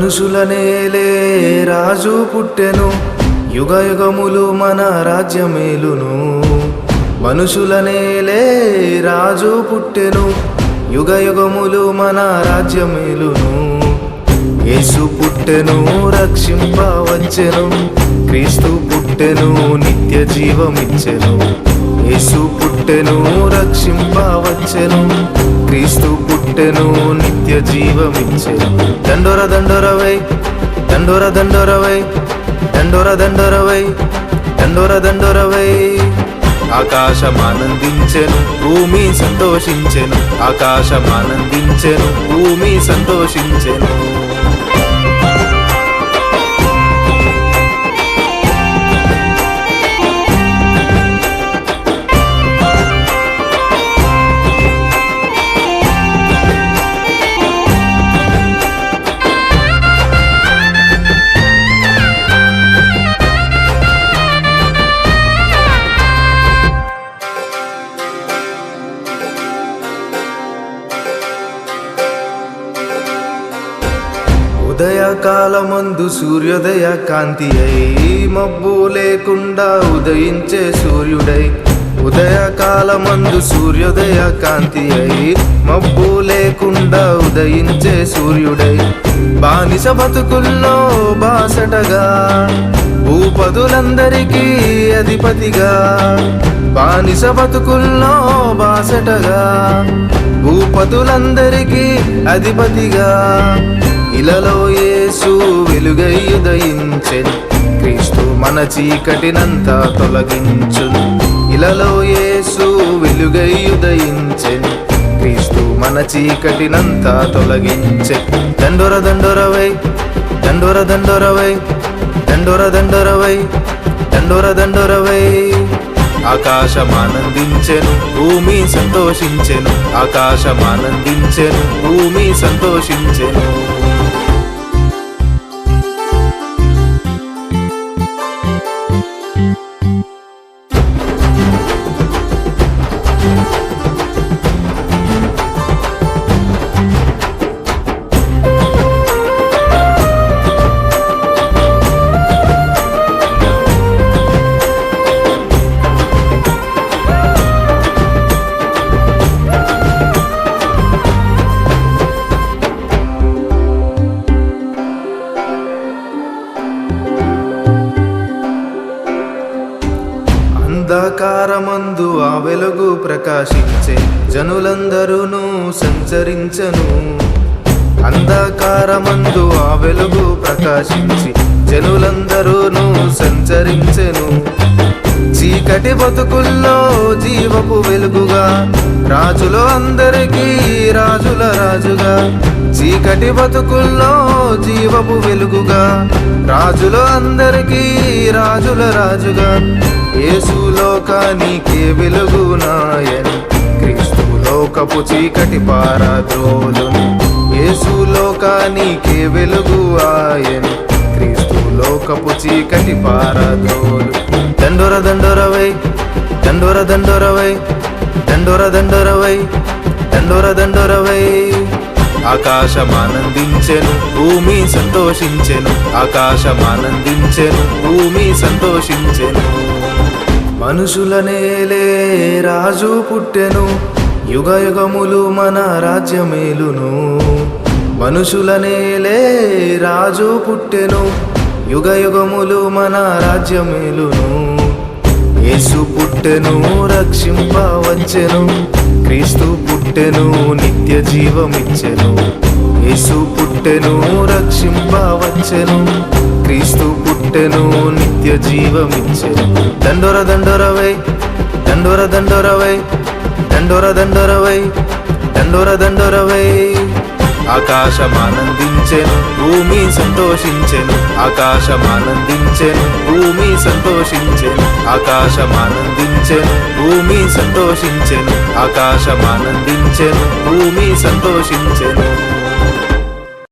మనుషులనేలే రాజు పుట్టెను, యుగ యుగములు మన రాజ్యమేలును. మనుషులనేలే రాజు పుట్టెను, యుగ యుగములు మన రాజ్యమేలును. యేసు పుట్టెను రక్షింప వచ్చెను, క్రీస్తు పుట్టెను నిత్య జీవమిచ్చెను. యేసు పుట్టెను రక్షింప వచ్చెను, క్రీస్తు పుట్టెను నిత్య జీవమిచ్చెను. దండోర దండోరవై దండోర దండోరవై దండోర దండోరవై దండోర దండోరవై. ఆకాశమానందించెను, భూమి సంతోషించెను. ఆకాశమానందించెను, భూమి సంతోషించెను. ఉదయకాలమందు సూర్యోదయ కాంతి అయి, మబ్బు లేకుండా ఉదయించే సూర్యుడై. ఉదయకాలమందు సూర్యోదయ కాంతి అయి, మబ్బు లేకుండా ఉదయించే సూర్యుడై. బానిస బతుకుల్లో బాసటగా, భూపదులందరికీ అధిపతిగా. బానిస బతుకుల్లో బాసటగా, భూపతులందరికీ అధిపతిగా. ఇలలో యేసు వెలుగై ఉదయించెను, క్రీస్తు మన చీకటినంతా తొలగించును. ఇలలో యేసు వెలుగై ఉదయించెను, క్రీస్తు మన చీకటినంతా తొలగించెను. దండోర దండోరవై దండోర దండోరవై దండోర దండోరవై దండోర దండోరవై. ఆకాశమానందించెను, భూమి సంతోషించెను. ఆకాశమానందించెను, భూమి సంతోషించెను. అంధకారమందు ఆ వెలుగు ప్రకాశించే, జనులందరూను సంచరించెను. అంధకారమందు ఆ వెలుగు ప్రకాశించి, జనులందరూను సంచరించెను. చీకటి బతుకుల్లో జీవపు వెలుగుగా, రాజులో అందరికీ రాజుల రాజుగా. చీకటి బతుకుల్లో జీవపు వెలుగుగా, రాజులో అందరికీ రాజుల రాజుగా. యేసు లోకానికే వెలుగునాయని, క్రీస్తు లోకపు చీకటి పారద్రోలును. యేసు లోకానికే వెలుగు ఆయని, క్రీస్తు లోకపు చీకటి పారద్రోలు. దండోర దండోరవై దండోర దండోరవై దండోర దండోరవై దండోర దండోరవై. ఆకాశమానందించెను, భూమి సంతోషించెను. ఆకాశమానందించెను, భూమి సంతోషించెను. మనుషులనేలే రాజు పుట్టెను, యుగ యుగములు మన రాజ్యమేలును. మనుషులనేలే రాజు పుట్టెను, యుగ యుగములు మన రాజ్యమేలును. యేసు పుట్టెను రక్షింప వచ్చెను, క్రీస్తు పుట్టెను నిత్య జీవమిచ్చెను. యేసు పుట్టెను రక్షింప వచ్చెను, క్రీస్తు పుట్టెను నిత్య జీవమిచ్చెను. దండోర దండోరవై దండోర దండోరవై దండోర దండోరవై దండోర దండోరవై. ఆకాశమానందించెను, భూమి సంతోషించెను. ఆకాశమానందించెను, భూమి సంతోషించెను. ఆకాశమానందించెను, భూమి సంతోషించెను. ఆకాశమానందించెను, భూమి సంతోషించెను.